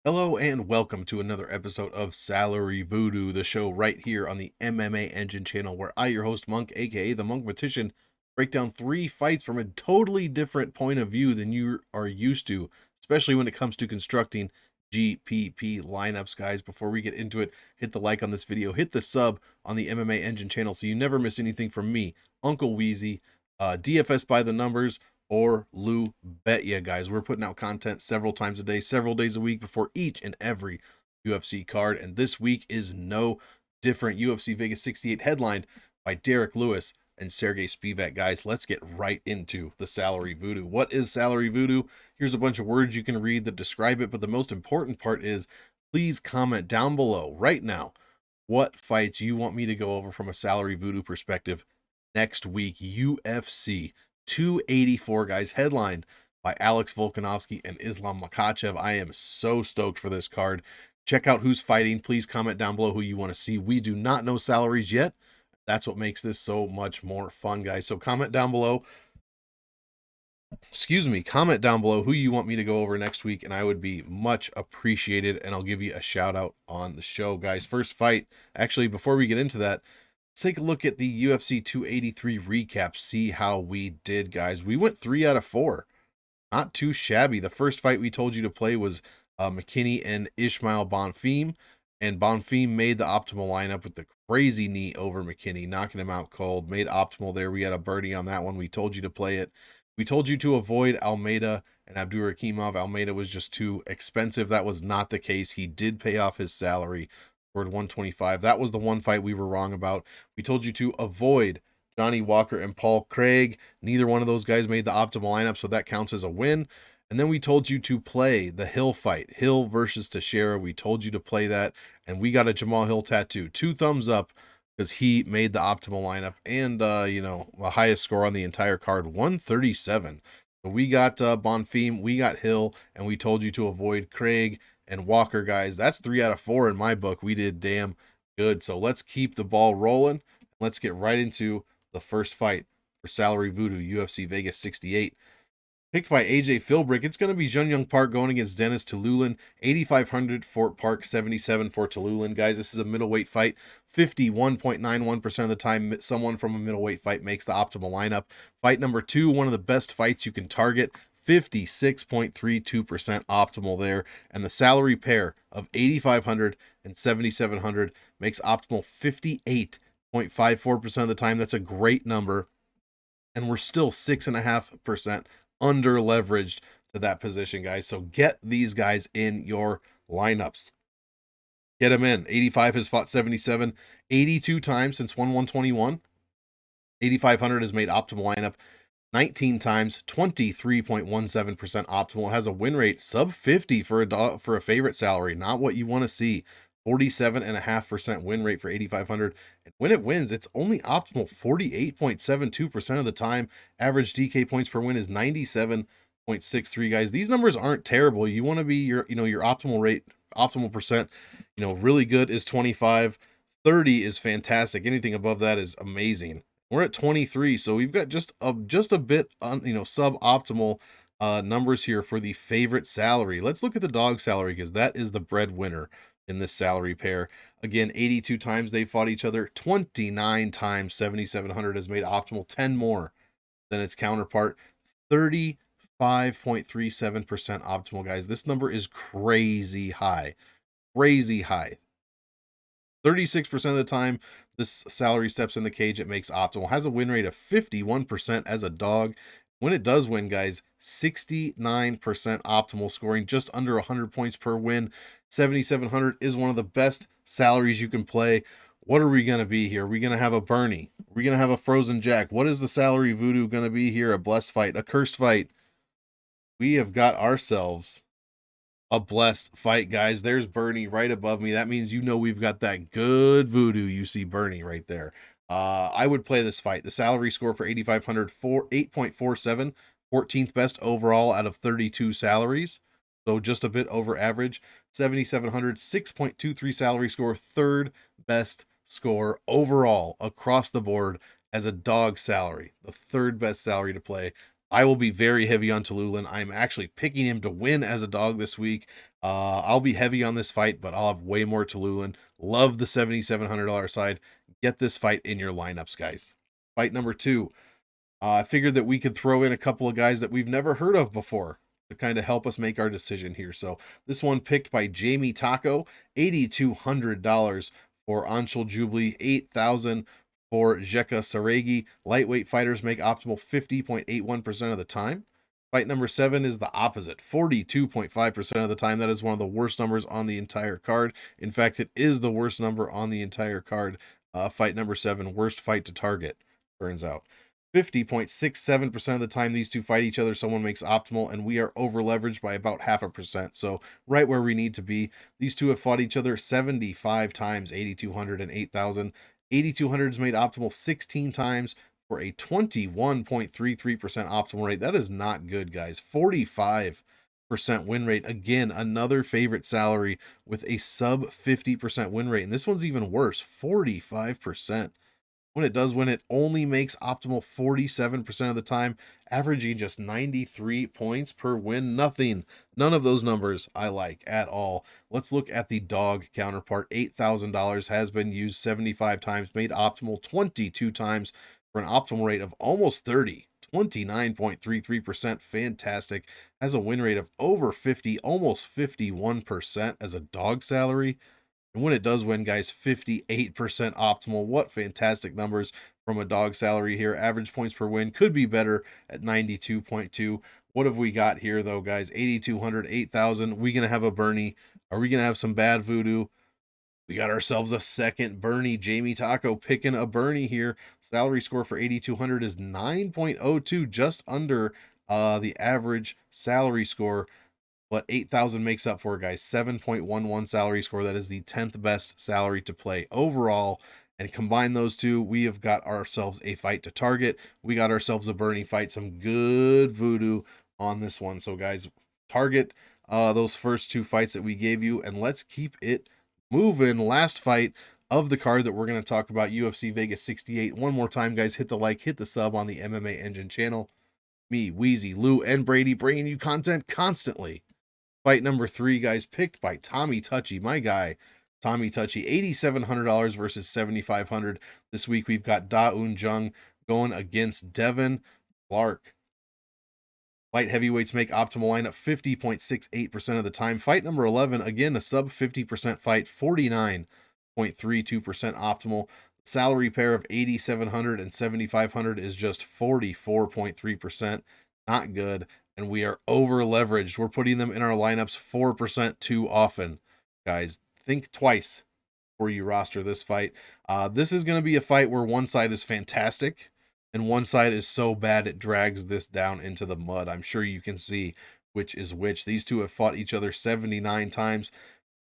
Hello and welcome to another episode of Salary Voodoo, the show right here on the MMA Engine channel, where I, your host Monk, aka the Monkmatician, break down three fights from a totally different point of view than you are used to, especially when it comes to constructing GPP lineups. Guys, before we get into it, hit the like on this video, hit the sub on the MMA Engine channel so you never miss anything from me, Uncle Weezy, DFS by the numbers, or Lou Betya, guys. We're putting out content several times a day, several days a week before each and every UFC card. And this week is no different. UFC Vegas 68 headlined by Derek Lewis and Saragih Spivak. Guys, let's get right into the Salary Voodoo. What is Salary Voodoo? Here's a bunch of words you can read that describe it, but the most important part is please comment down below right now what fights you want me to go over from a Salary Voodoo perspective next week. UFC 284, guys, headlined by Alex Volkanovski and Islam Makhachev. I am so stoked for this card. Check out who's fighting. Please comment down below who you want to see. We do not know salaries yet. That's what makes this so much more fun, guys. So comment down below. Comment down below who you want me to go over next week, and I would be much appreciated, and I'll give you a shout out on the show, guys. First fight, actually, before we get into that, let's take a look at the UFC 283 recap, see how we did, guys. We went 3 out of 4. Not too shabby. The first fight we told you to play was McKinney and Ishmael Bonfim, and Bonfim made the optimal lineup with the crazy knee over McKinney, knocking him out cold. Made optimal there. We had a birdie on that one. We told you to play it. We told you to avoid Almeida and Abdurakhimov. Almeida was just too expensive. That was not the case. He did pay off his salary toward 125. That was the one fight we were wrong about. We told you to avoid Johnny Walker and Paul Craig. Neither one of those guys made the optimal lineup, so that counts as a win. And then we told you to play the Hill fight, Hill versus Teixeira. We told you to play that, and we got a Jamal Hill tattoo. 2 thumbs up because he made the optimal lineup and, the highest score on the entire card, 137. So we got Bonfim, we got Hill, and we told you to avoid Craig and Walker, guys. That's 3 out of 4 in my book. We did damn good. So let's keep the ball rolling. Let's get right into the first fight for Salary Voodoo, UFC Vegas 68. Picked by AJ Philbrick. It's going to be Jun Young Park going against Dennis Tiuliulin. 8,500 Fort Park, 77 for Tiuliulin. Guys, this is a middleweight fight. 51.91% of the time, someone from a middleweight fight makes the optimal lineup. Fight number 2, one of the best fights you can target. 56.32% optimal there. And the salary pair of 8,500 and 7,700 makes optimal 58.54% of the time. That's a great number. And we're still 6.5% under leveraged to that position, guys. So get these guys in your lineups. Get them in. 85 has fought 77, 82 times since 1/1/21. 8,500 has made optimal lineup 19 times, 23.17% optimal. It has a win rate sub 50 for a favorite salary. Not what you want to see. 47.5% win rate for 8,500. And when it wins, it's only optimal 48.72% of the time. Average DK points per win is 97.63, guys. These numbers aren't terrible. You want to be your optimal rate, optimal percent, really good is 25. 30 is fantastic. Anything above that is amazing. We're at 23, so we've got just a bit suboptimal numbers here for the favorite salary. Let's look at the dog salary because that is the breadwinner in this salary pair. Again, 82 times they fought each other, 29 times 7,700 has made optimal, 10 more than its counterpart, 35.37% optimal, guys. This number is crazy high. 36% of the time this salary steps in the cage, it makes optimal. Has a win rate of 51% as a dog. When it does win, guys, 69% optimal, scoring just under 100 points per win. 7,700 is one of the best salaries you can play. What are we going to be here? Are we going to have a Bernie? Are we going to have a Frozen Jack? What is the Salary Voodoo going to be here? A blessed fight? A cursed fight? We have got ourselves a blessed fight, guys. There's Bernie right above me. That means we've got that good voodoo. You see Bernie right there. I would play this fight. The salary score for 8,500, 8.47, 14th best overall out of 32 salaries. So just a bit over average. 7,700, 6.23 salary score, third best score overall across the board as a dog salary. The third best salary to play. I will be very heavy on Tiuliulin. I'm actually picking him to win as a dog this week. I'll be heavy on this fight, but I'll have way more Tiuliulin. Love the $7,700 side. Get this fight in your lineups, guys. Fight number 2. I figured that we could throw in a couple of guys that we've never heard of before to kind of help us make our decision here. So this one picked by Jamie Taco, $8,200 for Anshul Jubli, $8,000 for Jeka Saragih. Lightweight fighters make optimal 50.81% of the time. Fight number 7 is the opposite, 42.5% of the time. That is one of the worst numbers on the entire card. In fact, it is the worst number on the entire card. Fight number 7, worst fight to target, turns out. 50.67% of the time these two fight each other, someone makes optimal, and we are over leveraged by about 0.5%. So right where we need to be. These two have fought each other 75 times, 8,200 and 8,000. 8,200 is made optimal 16 times for a 21.33% optimal rate. That is not good, guys. 45% win rate. Again, another favorite salary with a sub 50% win rate. And this one's even worse, 45%. When it does win, it only makes optimal 47% of the time, averaging just 93 points per win. None of those numbers I like at all. Let's look at the dog counterpart. $8,000 has been used 75 times, made optimal 22 times for an optimal rate of almost 30. 29.33%. Fantastic. Has a win rate of over 50, almost 51% as a dog salary. And when it does win, guys, 58% optimal. What fantastic numbers from a dog salary here. Average points per win could be better at 92.2. What have we got here, though, guys? 8,200, 8,000. We going to have a Bernie? Are we going to have some bad voodoo? We got ourselves a second Bernie. Jamie Taco picking a Bernie here. Salary score for 8,200 is 9.02, just under the average salary score. What 8,000 makes up for, guys. 7.11 salary score. That is the 10th best salary to play overall. And combine those two, we have got ourselves a fight to target. We got ourselves a Bernie fight. Some good voodoo on this one. So, guys, target those first 2 fights that we gave you, and let's keep it moving. Last fight of the card that we're going to talk about, UFC Vegas 68. One more time, guys, hit the like, hit the sub on the MMA Engine channel. Me, Weezy, Lou, and Brady bringing you content constantly. Fight number 3, guys, picked by Tommy Touchy, my guy, Tommy Touchy, $8,700 versus $7,500. This week we've got Jung going against Devin Clark. Light heavyweights make optimal lineup 50.68% of the time. Fight number 11, again, a sub 50% fight, 49.32% optimal. Salary pair of 8,700 and 7,500 is just 44.3%. Not good. And we are over leveraged. We're putting them in our lineups 4% too often. Guys, think twice before you roster this fight. This is going to be a fight where one side is fantastic and one side is so bad it drags this down into the mud. I'm sure you can see which is which. These two have fought each other 79 times.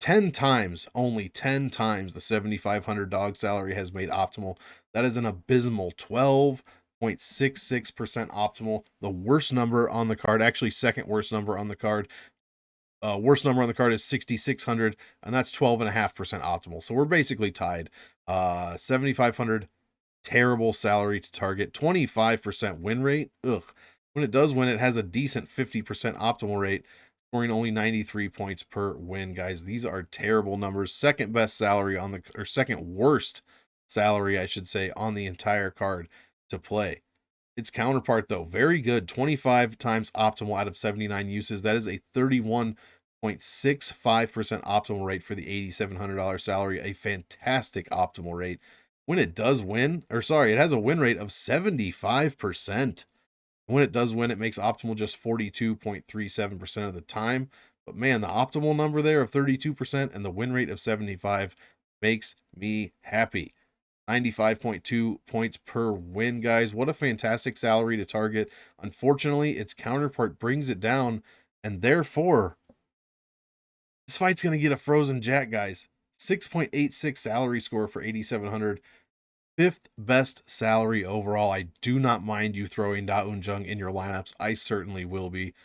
10 times, only 10 times the 7,500 dog salary has made optimal. That is an abysmal 12.66% optimal. The worst number on the card, actually second worst number on the card. Worst number on the card is 6,600, and that's 12.5% optimal. So we're basically tied. 7,500, terrible salary to target. 25% win rate. Ugh. When it does win, it has a decent 50% optimal rate, scoring only 93 points per win, guys. These are terrible numbers. Second best salary on the, or second worst salary, I should say, on the entire card to play. Its counterpart, though, very good. 25 times optimal out of 79 uses. That is a 31.65% optimal rate for the $8,700 salary. A fantastic optimal rate. When it does win, or sorry, it has a win rate of 75%. When it does win, it makes optimal just 42.37% of the time. But man, the optimal number there of 32% and the win rate of 75 makes me happy. 95.2 points per win, guys. What a fantastic salary to target. Unfortunately, its counterpart brings it down, and therefore, this fight's going to get a frozen jack, guys. 6.86 salary score for 8,700. 5th best salary overall. I do not mind you throwing Jung in your lineups. I certainly will be.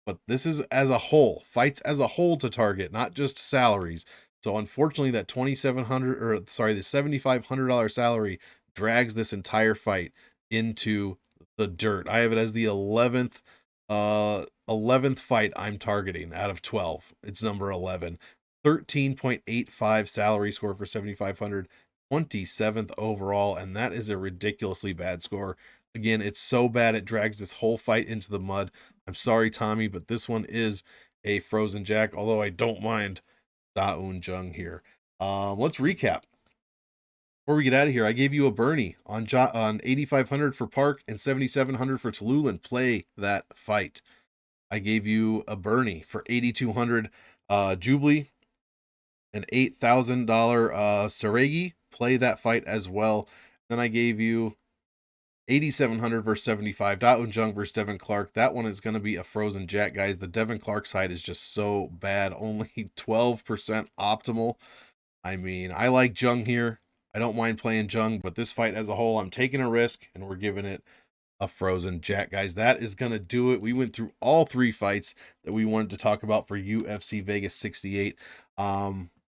But this is as a whole, fights as a whole to target, not just salaries. So unfortunately, that the $7,500 salary drags this entire fight into the dirt. I have it as the 11th fight I'm targeting out of 12. It's number 11. 13.85 salary score for 7,500. 27th overall, and that is a ridiculously bad score. Again, it's so bad it drags this whole fight into the mud. I'm sorry, Tommy, but this one is a frozen jack, although I don't mind Da-Un Jung here. Let's recap. Before we get out of here, I gave you a Bernie on 8,500 for Park and 7,700 for Tiuliulin. Play that fight. I gave you a Bernie for 8,200 Jubli and $8,000 Saragih. Play that fight as well. Then I gave you 8,700 versus 75. Da-Un Jung versus Devin Clark. That one is going to be a frozen jack, guys. The Devin Clark side is just so bad. Only 12% optimal. I mean, I like Jung here. I don't mind playing Jung, but this fight as a whole, I'm taking a risk, and we're giving it a frozen jack, guys. That is going to do it. We went through all 3 fights that we wanted to talk about for UFC Vegas 68.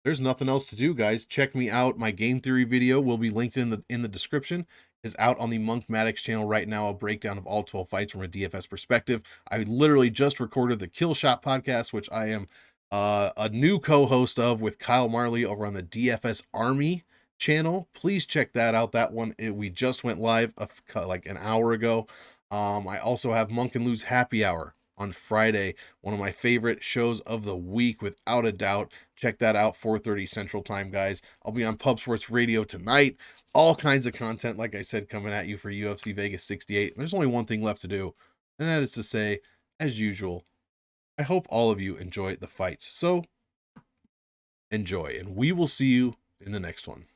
There's nothing else to do, guys. Check me out. My game theory video will be linked in the description. Is out on the Monkmatician channel right now. A breakdown of all 12 fights from a DFS perspective. I literally just recorded the Kill Shot podcast, which I am a new co-host of with Kyle Marley over on the DFS Army channel. Please check that out. That one, we just went live like an hour ago. I also have Monk and Lou's Happy Hour on Friday, one of my favorite shows of the week, without a doubt. Check that out, 4:30 Central Time, guys. I'll be on Pub Sports Radio tonight. All kinds of content, like I said, coming at you for UFC Vegas 68. There's only one thing left to do, and that is to say, as usual, I hope all of you enjoy the fights. So, enjoy, and we will see you in the next one.